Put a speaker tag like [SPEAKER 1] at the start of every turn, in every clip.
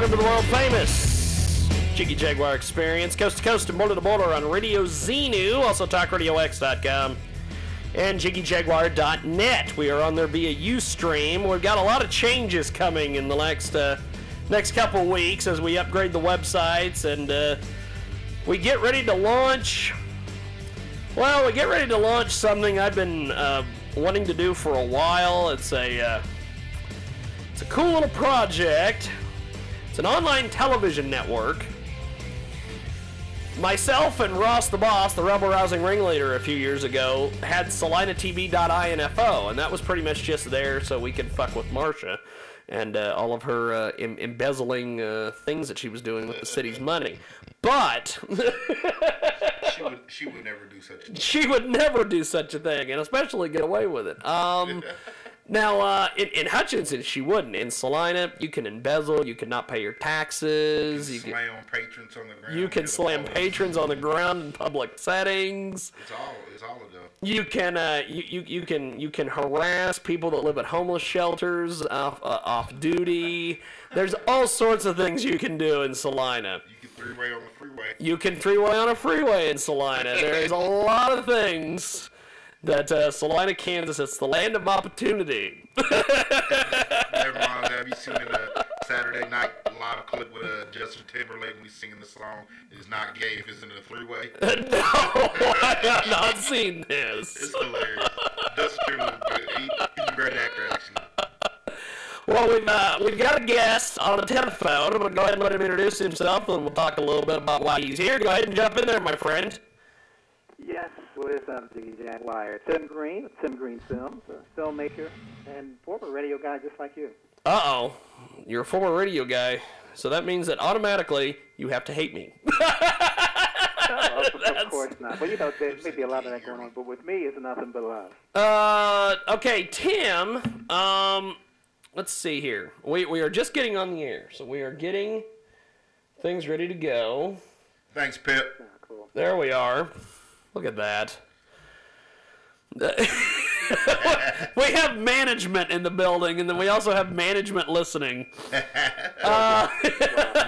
[SPEAKER 1] welcome to the world famous Jiggy Jaguar experience, coast to coast and border to border on Radio Xenu, also talkradiox.com and jiggyjaguar.net. We are on there via Ustream. We've got a lot of changes coming in the next couple weeks as we upgrade the websites and we get ready to launch. Well, we get ready to launch something I've been wanting to do for a while. It's a cool little project. It's an online television network. Myself and Ross the Boss, the rebel-rousing ringleader a few years ago, had SalinaTV.info, and that was pretty much just there so we could fuck with Marcia and all of her embezzling things that she was doing with the city's money. But
[SPEAKER 2] she would never do such a thing.
[SPEAKER 1] She would never do such a thing, and especially get away with it. Now, in Hutchinson, she wouldn't. In Salina, you can embezzle, you can not pay your taxes.
[SPEAKER 2] You can slam patrons on the ground.
[SPEAKER 1] You can slam patrons on the ground in public settings.
[SPEAKER 2] It's all of them.
[SPEAKER 1] You can harass people that live at homeless shelters off duty. There's all sorts of things you can do in Salina.
[SPEAKER 2] You can three-way on the freeway.
[SPEAKER 1] You can three-way on a freeway in Salina. There's a lot of things that Salina, Kansas, it's the land of opportunity.
[SPEAKER 2] Never mind, have you seen the Saturday Night Live clip with Justin Timberlake when he's singing the song, "It's Not Gay If It's in a Three-Way"?
[SPEAKER 1] No, I have not seen this.
[SPEAKER 2] It's hilarious. Justin Timberlake, he's a great actor, actually.
[SPEAKER 1] Well, we've got a guest on the telephone. I'm going to go ahead and let him introduce himself, and we'll talk a little bit about why he's here. Go ahead and jump in there, my friend.
[SPEAKER 3] Yes, what is up, Jiggy Jaguar? Tim Green, Tim Green Films, a filmmaker and former radio guy just like you.
[SPEAKER 1] Uh-oh. You're a former radio guy, so that means that automatically you have to hate me.
[SPEAKER 3] No, of course not. Well, there may be a lot of that going on, but with me, it's nothing but love.
[SPEAKER 1] Okay, Tim, let's see here. We are just getting on the air, so we are getting things ready to go.
[SPEAKER 2] Thanks, Pip.
[SPEAKER 3] Oh, cool.
[SPEAKER 1] There we are. Look at that. We have management in the building, and then we also have management listening.
[SPEAKER 2] We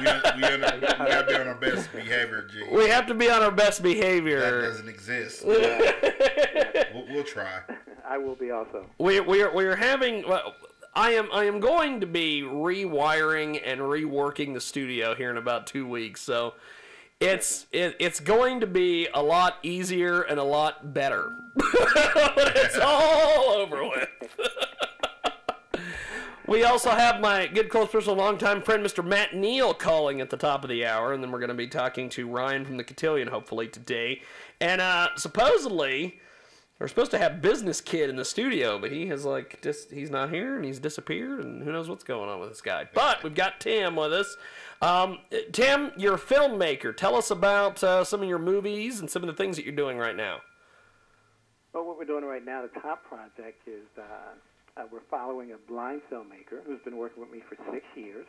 [SPEAKER 2] gotta be on our best behavior, G.
[SPEAKER 1] We have to be on our best behavior.
[SPEAKER 2] That doesn't exist. We'll try.
[SPEAKER 3] I will be also.
[SPEAKER 1] We are having. Well, I am going to be rewiring and reworking the studio here in about 2 weeks, so it's going to be a lot easier and a lot better. It's all over with. We also have my good, close, personal, longtime friend, Mr. Matt Neal, calling at the top of the hour, and then we're going to be talking to Ryan from the Cotillion, hopefully, today. And supposedly, we're supposed to have Business Kid in the studio, but he has, he's not here, and he's disappeared, and who knows what's going on with this guy. But we've got Tim with us. Tim, you're a filmmaker. Tell us about some of your movies and some of the things that you're doing right now.
[SPEAKER 3] Well, what we're doing right now, the top project is we're following a blind filmmaker who's been working with me for 6 years,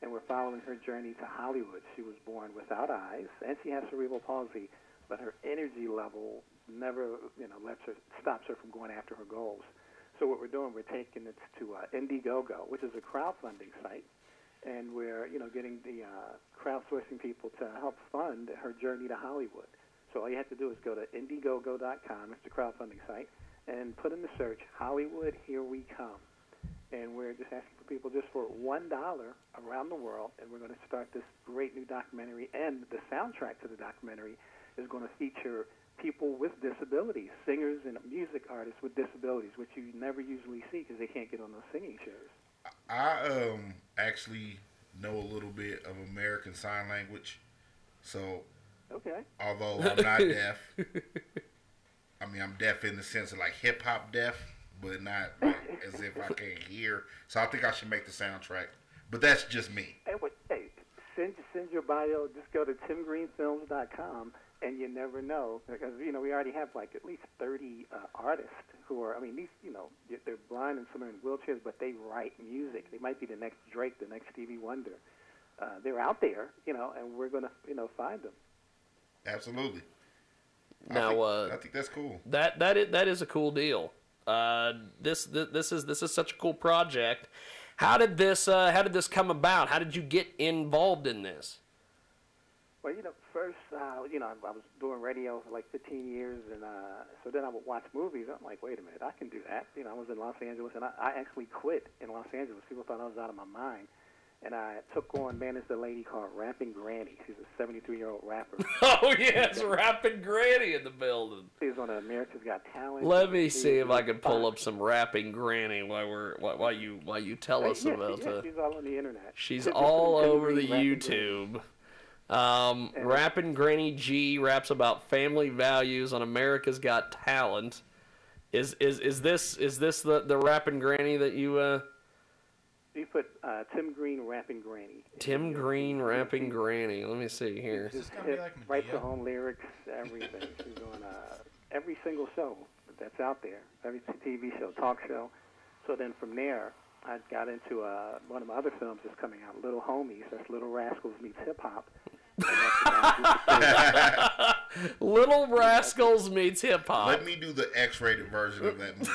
[SPEAKER 3] and we're following her journey to Hollywood. She was born without eyes, and she has cerebral palsy, but her energy level never, stops her from going after her goals. So what we're doing, we're taking it to Indiegogo, which is a crowdfunding site, and we're, getting the crowdsourcing people to help fund her journey to Hollywood. So all you have to do is go to Indiegogo.com, it's the crowdfunding site, and put in the search, Hollywood, Here We Come. And we're just asking for people just for $1 around the world, and we're going to start this great new documentary, and the soundtrack to the documentary is going to feature people with disabilities, singers and music artists with disabilities, which you never usually see because they can't get on those singing shows.
[SPEAKER 2] I actually know a little bit of American Sign Language, so
[SPEAKER 3] okay.
[SPEAKER 2] Although I'm not deaf, I mean I'm deaf in the sense of like hip hop deaf, but not like as if I can't hear. So I think I should make the soundtrack, but that's just me.
[SPEAKER 3] Hey, send your bio. Just go to timgreenfilms.com. And you never know, because, we already have, at least 30 artists who are, they're blind and some are in wheelchairs, but they write music. They might be the next Drake, the next Stevie Wonder. They're out there, and we're going to, find them.
[SPEAKER 2] Absolutely.
[SPEAKER 1] Now,
[SPEAKER 2] I think that's cool.
[SPEAKER 1] That is a cool deal. This is such a cool project. How did this come about? How did you get involved in this?
[SPEAKER 3] Well, first, I was doing radio for like 15 years, and so then I would watch movies. I'm like, wait a minute, I can do that. I was in Los Angeles, and I actually quit in Los Angeles. People thought I was out of my mind. And I took on, managed a lady called Rapping Granny. She's a 73-year-old rapper.
[SPEAKER 1] Oh, yes, Rapping Granny in the building.
[SPEAKER 3] She's on America's Got Talent.
[SPEAKER 1] Let me see if I can pull up some Rapping Granny while you tell us about
[SPEAKER 3] her. She's all on the internet.
[SPEAKER 1] She's all over the YouTube. Rapping Granny G raps about family values on America's Got Talent. Is this the Rapping Granny that you
[SPEAKER 3] You put Tim Green Rapping Granny.
[SPEAKER 1] Tim Green Rapping Granny. Let me see here.
[SPEAKER 3] Just writes her own lyrics, everything. She's on every single show that's out there, every TV show, talk show. So then from there, I got into one of my other films that's coming out, Little Homies. That's Little Rascals meets hip hop.
[SPEAKER 1] Little Rascals meets hip hop.
[SPEAKER 2] Let me do the X-rated version of that movie.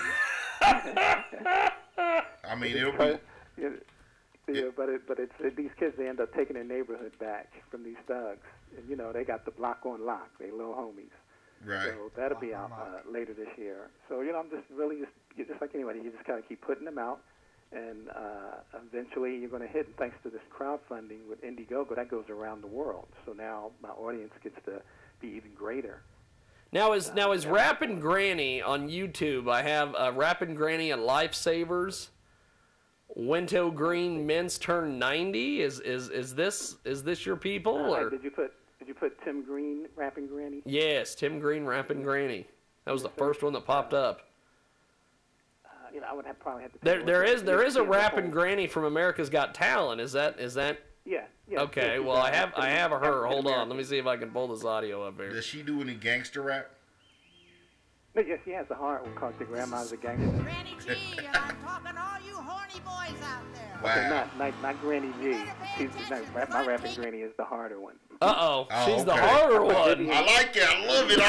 [SPEAKER 2] I mean, it'll be.
[SPEAKER 3] But it's these kids. They end up taking their neighborhood back from these thugs, and they got the block on lock. They little homies.
[SPEAKER 2] Right.
[SPEAKER 3] So that'll be out later this year. So I'm just really just like anybody. You just kind of keep putting them out, and eventually you're going to hit. And thanks to this crowdfunding with Indiegogo, that goes around the world. So now my audience gets to be even greater.
[SPEAKER 1] Now is Rappin' Granny on YouTube? I have Rappin' Granny and Lifesavers. Winto Green Men's Turn 90. Is this your people? Or?
[SPEAKER 3] Did you put Tim Green Rapping Granny?
[SPEAKER 1] Yes, Tim Green Rapping Granny. That was the first one that popped up.
[SPEAKER 3] I would probably have to.
[SPEAKER 1] There is a Rapping Granny from America's Got Talent. Is that?
[SPEAKER 3] Yeah.
[SPEAKER 1] Okay. Well, I have her. Hold on. Let me see if I can pull this audio up here.
[SPEAKER 2] Does she do any gangster rap?
[SPEAKER 3] Yes, she has a heart called Your Grandma's a Gangster.
[SPEAKER 4] Granny G, and I'm talking to all you horny boys out there.
[SPEAKER 2] Wow.
[SPEAKER 3] Okay, not Granny G. My rapping Granny is the harder one.
[SPEAKER 1] She's the harder one.
[SPEAKER 2] I like it. I love it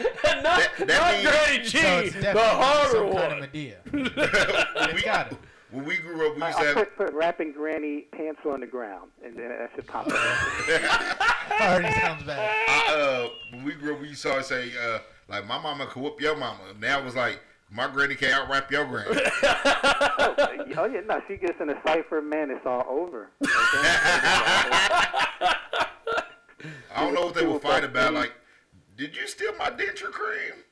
[SPEAKER 2] already.
[SPEAKER 1] not Granny G,
[SPEAKER 5] so
[SPEAKER 1] the harder one.
[SPEAKER 5] Kind of Medea.
[SPEAKER 2] When we grew up, we used to
[SPEAKER 3] have... put Rapping Granny pants on the ground, and then that should pop up.
[SPEAKER 5] Already sounds bad.
[SPEAKER 2] When we grew up, we used to always say, like, my mama could whoop your mama. Now it's like, my granny can't out-rap your granny.
[SPEAKER 3] No, she gets in a cipher, man, it's all over.
[SPEAKER 2] I don't know what they would fight about, like, did you steal my denture cream?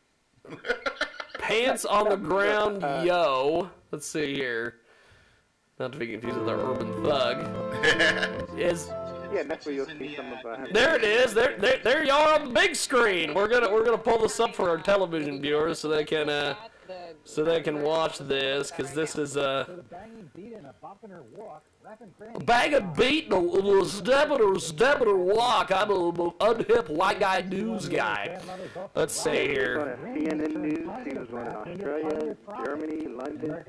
[SPEAKER 1] Pants on the ground, yo. Let's see here. Not to be confused with our urban thug.
[SPEAKER 3] Yeah, that's where you'll see some of.
[SPEAKER 1] There it is. There you are on the big screen. We're gonna pull this up for our television viewers so they can watch this, because this is a bag of beat and a stepping or walk. I'm a unhip white guy news guy. Let's see here.
[SPEAKER 3] CNN News. She was on Australia, Germany, London.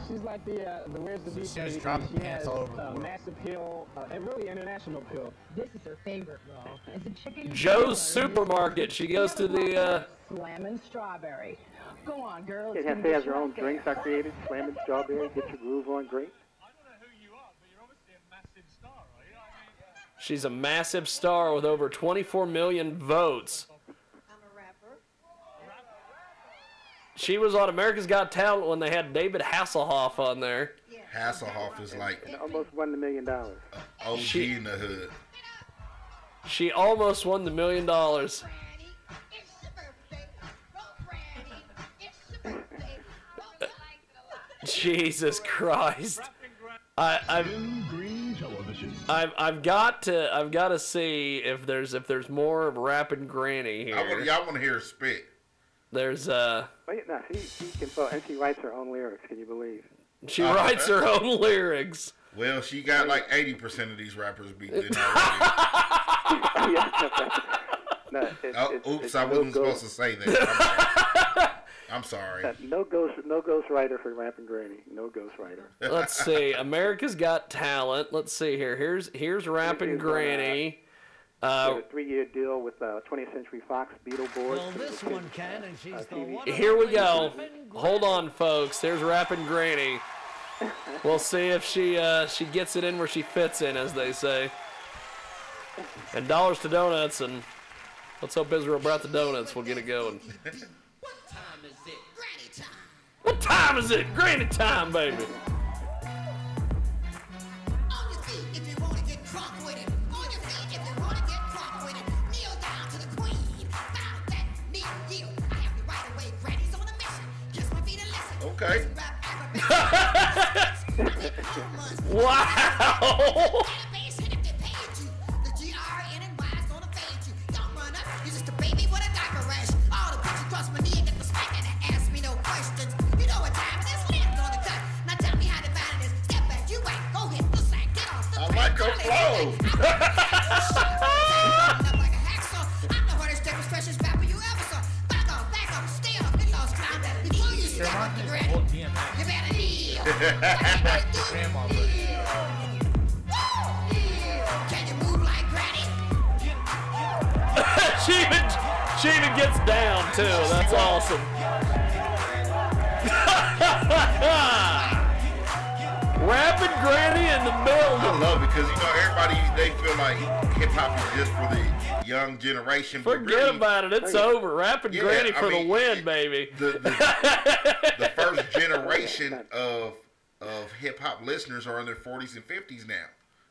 [SPEAKER 6] She's like the Where's the Beach?
[SPEAKER 5] She's dropping pants all over the world.
[SPEAKER 6] Mass appeal, and really international appeal.
[SPEAKER 7] This is her favorite roll. It's a chicken.
[SPEAKER 1] Joe's Supermarket. She goes to the
[SPEAKER 7] Slammin' Strawberry. Go on, girl.
[SPEAKER 3] She has her own drinks I created. Slammin' Strawberry. Get your groove on, great.
[SPEAKER 8] I don't know who you are, but you're obviously a massive star, are you?
[SPEAKER 1] She's a massive star with over 24 million votes. She was on America's Got Talent when they had David Hasselhoff on there.
[SPEAKER 2] Hasselhoff is like...
[SPEAKER 3] almost won the $1 million.
[SPEAKER 2] OG in the hood.
[SPEAKER 1] She almost won the $1 million. Jesus Christ. I've got to see if there's more of Rappin' Granny here.
[SPEAKER 2] I want to hear her spit.
[SPEAKER 1] There's
[SPEAKER 3] she can flow, and she writes her own lyrics. Can you believe?
[SPEAKER 1] She writes her own lyrics.
[SPEAKER 2] Well, she got like 80% of these rappers beat in already. Oops, I wasn't supposed to say that. I'm sorry.
[SPEAKER 3] No ghost writer for Rappin' Granny. No ghost writer.
[SPEAKER 1] Let's see. America's Got Talent. Let's see here. Here's Rappin' Granny.
[SPEAKER 3] A 3-year deal with 20th Century Fox, Beetleborgs.
[SPEAKER 9] Well, this one can, and she's the one.
[SPEAKER 1] Here we go. Hold on, folks. There's Rappin' Granny. We'll see if she gets it in where she fits in, as they say. And dollars to donuts, and let's hope Israel brought the donuts. We'll get it going.
[SPEAKER 4] What time is it? Granny time.
[SPEAKER 1] What time is it? Granny time, baby.
[SPEAKER 4] On your feet if you want to get crunk with it. On your feet if you want to get crunk with it. Kneel down to the queen. Bow that knee yield. I have the right away. Granny's on a mission. Kiss my feet and listen.
[SPEAKER 2] Okay.
[SPEAKER 1] Wow.
[SPEAKER 2] I like her flow.
[SPEAKER 4] You better kneel. Can you move like Granny?
[SPEAKER 1] she even gets down too. That's awesome. Rapid Granny in the
[SPEAKER 2] I
[SPEAKER 1] building.
[SPEAKER 2] love it because everybody they feel like hip hop is just for the young generation. But
[SPEAKER 1] Forget
[SPEAKER 2] really,
[SPEAKER 1] about it. It's over. Rapid
[SPEAKER 2] Yeah,
[SPEAKER 1] Granny
[SPEAKER 2] I
[SPEAKER 1] for
[SPEAKER 2] mean,
[SPEAKER 1] the win, baby.
[SPEAKER 2] The first generation of hip hop listeners are in their 40s and 50s now.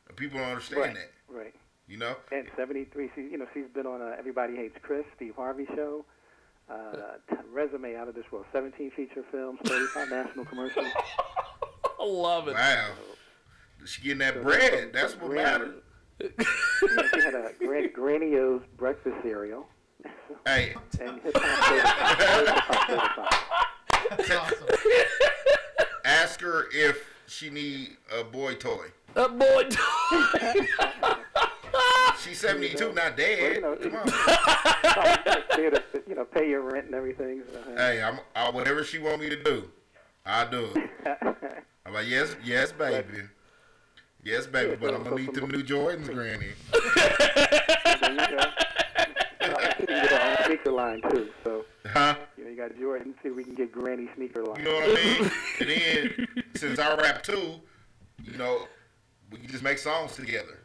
[SPEAKER 2] And people don't understand that.
[SPEAKER 3] Right.
[SPEAKER 2] You know?
[SPEAKER 3] And 73, she's been on Everybody Hates Chris, Steve Harvey show. Resume out of this world. 17 feature films, 35 national commercials.
[SPEAKER 1] I love it.
[SPEAKER 2] Wow. She getting that bread. That's what matters.
[SPEAKER 3] She had a Granny-O's breakfast cereal.
[SPEAKER 2] Hey.
[SPEAKER 3] And hip-hop.
[SPEAKER 2] Ask her if she need a boy toy.
[SPEAKER 1] A boy toy.
[SPEAKER 2] She's 72, not dead.
[SPEAKER 3] Well,
[SPEAKER 2] Come on.
[SPEAKER 3] Pay your rent and everything. So,
[SPEAKER 2] Hey, I whatever she want me to do, I'll do it. I'm like, yes, baby. Yes, baby, but I'm going to need them new Jordans, Granny.
[SPEAKER 3] There you go. You can get our own sneaker line, too. So,
[SPEAKER 2] Huh?
[SPEAKER 3] you got Jordan. See if we can get Granny sneaker line.
[SPEAKER 2] You know what I mean? And then, since I rap too, we can just make songs together.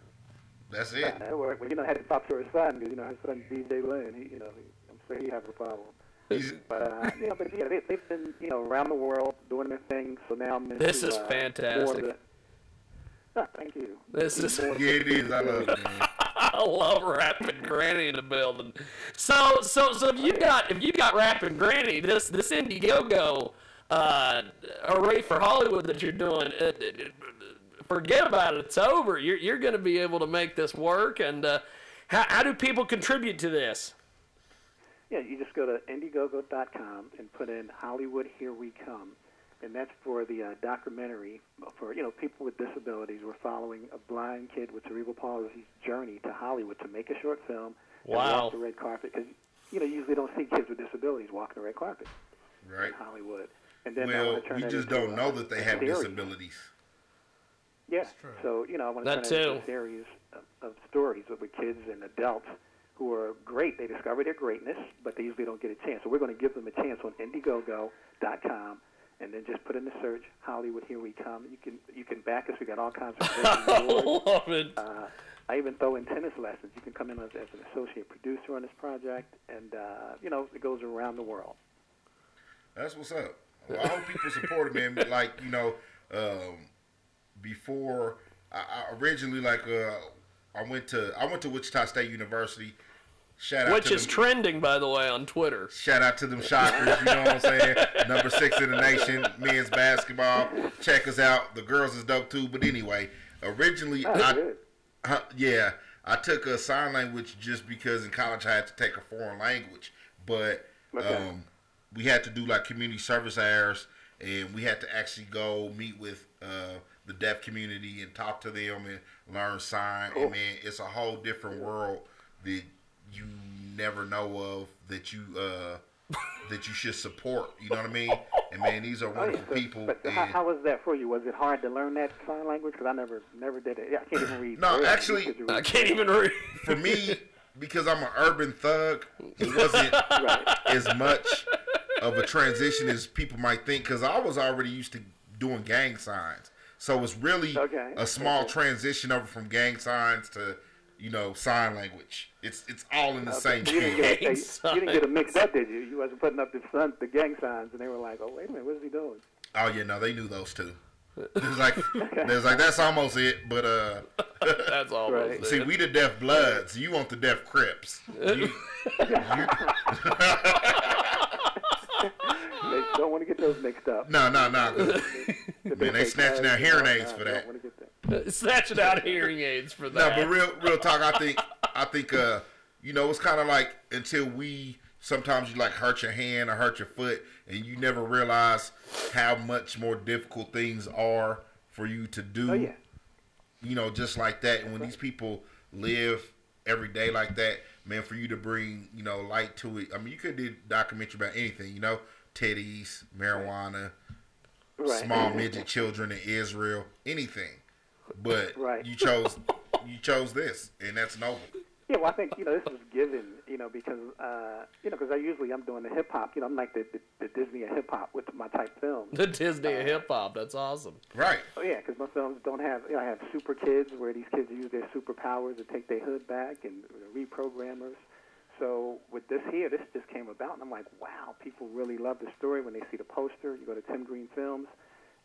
[SPEAKER 2] That's it.
[SPEAKER 3] That worked. Well, I had to talk to her son because her son DJ Lynn. I'm sure he has a problem. But they've been around the world doing their thing. So now I'm into,
[SPEAKER 1] This is fantastic.
[SPEAKER 3] Thank you.
[SPEAKER 1] This is.
[SPEAKER 2] Yeah, it is. I love it, man.
[SPEAKER 1] I love Rapid Granny in the building. So if you got Rapid Granny, this Indiegogo array for Hollywood that you're doing, forget about it. It's over. You're going to be able to make this work. And how do people contribute to this?
[SPEAKER 3] Yeah, you just go to Indiegogo.com and put in Hollywood Here We Come, and that's for the documentary for people with disabilities. We're following a blind kid with cerebral palsy's journey to Hollywood to make a short film and walk the red carpet because you usually don't see kids with disabilities walking the red carpet in Hollywood. And then I want to turn
[SPEAKER 2] you
[SPEAKER 3] that
[SPEAKER 2] just
[SPEAKER 3] into
[SPEAKER 2] don't know that they have
[SPEAKER 3] series.
[SPEAKER 2] disabilities.
[SPEAKER 3] Yeah, so I want to turn it into a series of stories with kids and adults who are great. They discover their greatness, but they usually don't get a chance. So we're going to give them a chance on Indiegogo.com, and then just put in the search Hollywood Here We Come. You can back us. We got all kinds of awards.
[SPEAKER 1] Love it.
[SPEAKER 3] I even throw in tennis lessons. You can come in as an associate producer on this project, and it goes around the world.
[SPEAKER 2] That's what's up. Well, I hope people support it, man. Like before I originally I went to Wichita State University. Shout out
[SPEAKER 1] Which
[SPEAKER 2] to
[SPEAKER 1] is
[SPEAKER 2] them,
[SPEAKER 1] trending, by the way, on Twitter.
[SPEAKER 2] Shout out to them Shockers, you know what I'm saying? Number 6 in the nation, men's basketball. Check us out. The girls is dope too. But anyway, originally I took a sign language just because in college I had to take a foreign language. But we had to do like community service hours, and we had to actually go meet with the deaf community and talk to them and learn sign. Cool. And man, it's a whole different world that you never know of that you should support. You know what I mean? And man, these are wonderful people.
[SPEAKER 3] But how was that for you? Was it hard to learn that sign language? Because I never did it. I can't even read.
[SPEAKER 2] No, actually,
[SPEAKER 1] I can't even read.
[SPEAKER 2] For me, because I'm an urban thug, it wasn't as much of a transition as people might think. Because I was already used to doing gang signs. So it's really a small transition over from gang signs to, sign language. It's all in the same
[SPEAKER 3] You didn't
[SPEAKER 2] field.
[SPEAKER 3] you didn't get them mixed up, did you? You wasn't putting up the gang signs, and they were like, oh, wait a minute, what is he doing?
[SPEAKER 2] Oh yeah, no, they knew those too. It was like, that's almost it, but
[SPEAKER 1] that's almost it.
[SPEAKER 2] See, we the Deaf Bloods. You want the Deaf Crips.
[SPEAKER 3] They don't want to get those mixed up.
[SPEAKER 2] No. Man, they snatching out hearing aids for that.
[SPEAKER 1] Snatching out hearing aids for that.
[SPEAKER 2] No, but real talk. I think it's kind of like until we sometimes you like hurt your hand or hurt your foot, and you never realize how much more difficult things are for you to do.
[SPEAKER 3] Oh yeah.
[SPEAKER 2] Just like that. And when these people live every day like that, man, for you to bring light to it. I mean, you could do a documentary about anything. Teddies, marijuana, small midget children in Israel, anything. But you chose this, and that's noble.
[SPEAKER 3] Yeah, well, I think this is given, because because I'm doing the hip hop. I'm like the Disney of hip hop with my type films.
[SPEAKER 1] The Disney of hip hop. That's awesome.
[SPEAKER 2] Right.
[SPEAKER 3] Oh yeah, because my films don't have. I have super kids where these kids use their superpowers to take their hood back and reprogrammers. So with this here, this just came about, and I'm like, wow, people really love the story when they see the poster. You go to Tim Green Films,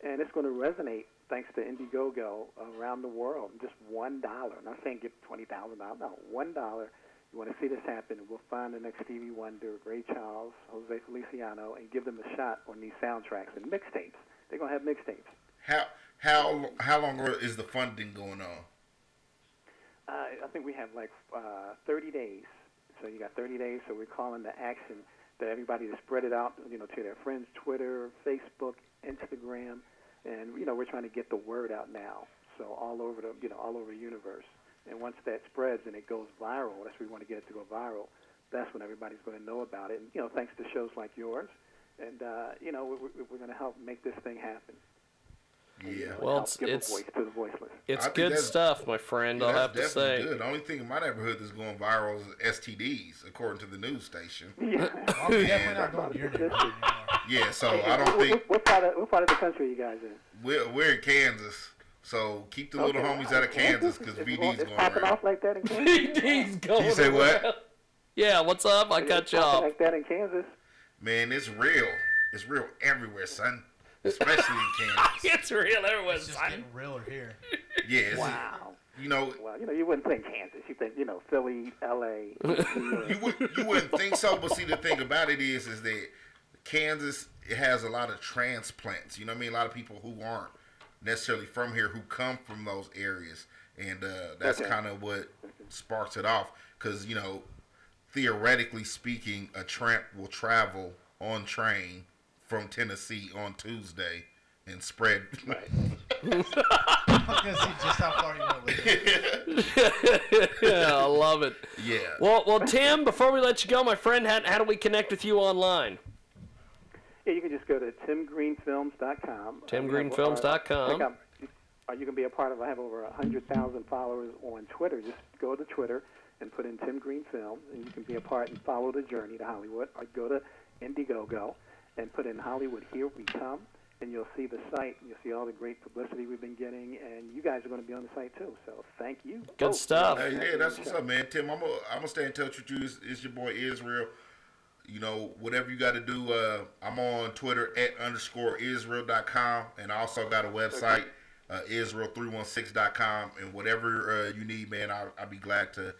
[SPEAKER 3] and it's going to resonate thanks to Indiegogo around the world. Just $1. I'm not saying give $20,000. No, $1. You want to see this happen, and we'll find the next Stevie Wonder, Ray Charles, Jose Feliciano, and give them a shot on these soundtracks and mixtapes. They're going to have mixtapes.
[SPEAKER 2] How long is the funding going on?
[SPEAKER 3] I think we have like 30 days. So you got 30 days. So we're calling to action that everybody to spread it out, to their friends, Twitter, Facebook, Instagram, and we're trying to get the word out now. So all over the universe. And once that spreads and it goes viral, that's where we want to get it to go viral. That's when everybody's going to know about it. And thanks to shows like yours, and we're going to help make this thing happen.
[SPEAKER 2] Yeah.
[SPEAKER 1] Well,
[SPEAKER 3] give a voice to the voiceless.
[SPEAKER 1] It's good stuff, my friend. I'll have to say.
[SPEAKER 2] Good. The only thing in my neighborhood that's going viral is STDs, according to the news station.
[SPEAKER 3] Yeah.
[SPEAKER 5] I'm definitely not going to your neighborhood anymore.
[SPEAKER 2] Yeah, so I don't think.
[SPEAKER 3] What part of the country are you guys in?
[SPEAKER 2] We're in Kansas, so keep the little homies out of Kansas because VD's going
[SPEAKER 3] popping
[SPEAKER 2] around.
[SPEAKER 3] off like that in Kansas?
[SPEAKER 1] VD's going.
[SPEAKER 2] You say what?
[SPEAKER 1] Yeah, what's up? I cut you off.
[SPEAKER 3] Like that in Kansas?
[SPEAKER 2] Man, it's real. It's real everywhere, son. Especially in Kansas.
[SPEAKER 1] It's real everywhere,
[SPEAKER 5] It's just getting realer here.
[SPEAKER 2] Yeah.
[SPEAKER 3] Wow.
[SPEAKER 2] Well,
[SPEAKER 3] you wouldn't think Kansas. You think, Philly, L.A.
[SPEAKER 2] you wouldn't think so, but see, the thing about it is that Kansas, it has a lot of transplants. You know what I mean? A lot of people who aren't necessarily from here who come from those areas. And that's kind of what sparks it off. Because, theoretically speaking, a tramp will travel on train from Tennessee on Tuesday and spread.
[SPEAKER 3] Right.
[SPEAKER 5] I'm going to see just how far you went with it.
[SPEAKER 1] Yeah, I love it.
[SPEAKER 2] Yeah.
[SPEAKER 1] Well, Tim, before we let you go, my friend, how do we connect with you online?
[SPEAKER 3] Yeah, you can just go to timgreenfilms.com.
[SPEAKER 1] timgreenfilms.com.
[SPEAKER 3] You can be a part of. I have over 100,000 followers on Twitter. Just go to Twitter and put in Tim Green Films, and you can be a part and follow the journey to Hollywood. Or go to Indiegogo and put in Hollywood Here We Come, and you'll see the site. You'll see all the great publicity we've been getting, and you guys are going to be on the site too. So thank you.
[SPEAKER 1] Good stuff.
[SPEAKER 2] Hey, yeah, that's what's up, man. Tim, I'm gonna stay in touch with you. It's your boy Israel. Whatever you got to do. I'm on Twitter @_Israel.com, and I also got a website, Israel316.com, and whatever you need, man, I'll be glad to